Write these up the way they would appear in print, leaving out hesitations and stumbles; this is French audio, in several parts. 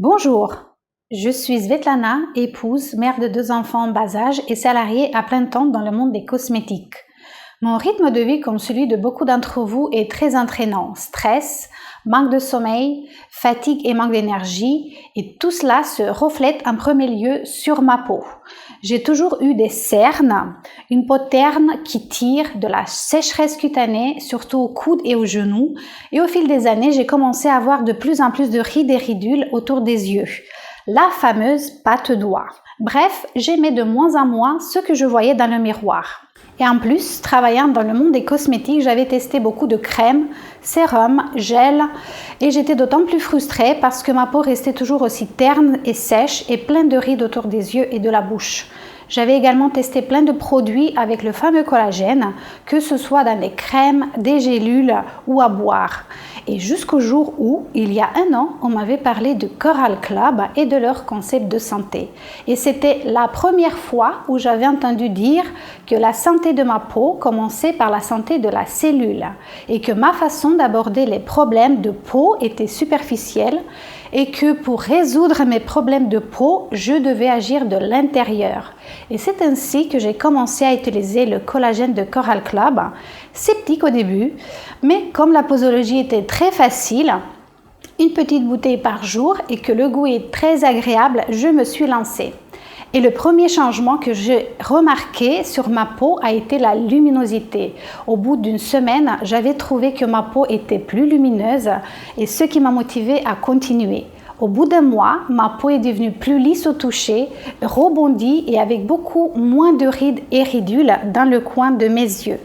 Bonjour, je suis Svetlana, épouse, mère de 2 enfants en bas âge et salariée à plein temps dans le monde des cosmétiques. Mon rythme de vie, comme celui de beaucoup d'entre vous, est très entraînant. Stress, manque de sommeil, fatigue et manque d'énergie, et tout cela se reflète en premier lieu sur ma peau. J'ai toujours eu des cernes, une peau terne qui tire, de la sécheresse cutanée, surtout aux coudes et aux genoux, et au fil des années, j'ai commencé à avoir de plus en plus de rides et ridules autour des yeux. La fameuse patte d'oie. Bref, j'aimais de moins en moins ce que je voyais dans le miroir. Et en plus, travaillant dans le monde des cosmétiques, j'avais testé beaucoup de crèmes, sérums, gels, et j'étais d'autant plus frustrée parce que ma peau restait toujours aussi terne et sèche et pleine de rides autour des yeux et de la bouche. J'avais également testé plein de produits avec le fameux collagène, que ce soit dans des crèmes, des gélules ou à boire. Et jusqu'au jour où, il y a 1 an, on m'avait parlé de Coral Club et de leur concept de santé. Et c'était la première fois où j'avais entendu dire que la santé de ma peau commençait par la santé de la cellule et que ma façon d'aborder les problèmes de peau était superficielle et que pour résoudre mes problèmes de peau, je devais agir de l'intérieur. Et c'est ainsi que j'ai commencé à utiliser le collagène de Coral Club, sceptique au début, mais comme la posologie était très facile, une petite bouteille par jour et que le goût est très agréable, je me suis lancée. Et le premier changement que j'ai remarqué sur ma peau a été la luminosité. Au bout d'une semaine, j'avais trouvé que ma peau était plus lumineuse et ce qui m'a motivée à continuer. Au bout d'1 mois, ma peau est devenue plus lisse au toucher, rebondie et avec beaucoup moins de rides et ridules dans le coin de mes yeux.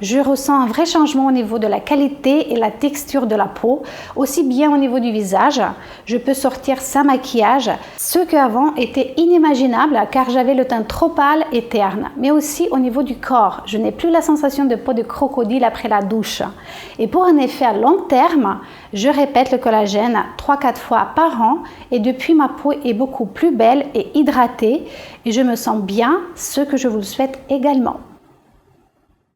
Je ressens un vrai changement au niveau de la qualité et la texture de la peau, aussi bien au niveau du visage. Je peux sortir sans maquillage, ce qu'avant était inimaginable car j'avais le teint trop pâle et terne, mais aussi au niveau du corps. Je n'ai plus la sensation de peau de crocodile après la douche. Et pour un effet à long terme, je répète le collagène 3-4 fois par an et depuis ma peau est beaucoup plus belle et hydratée et je me sens bien, ce que je vous le souhaite également.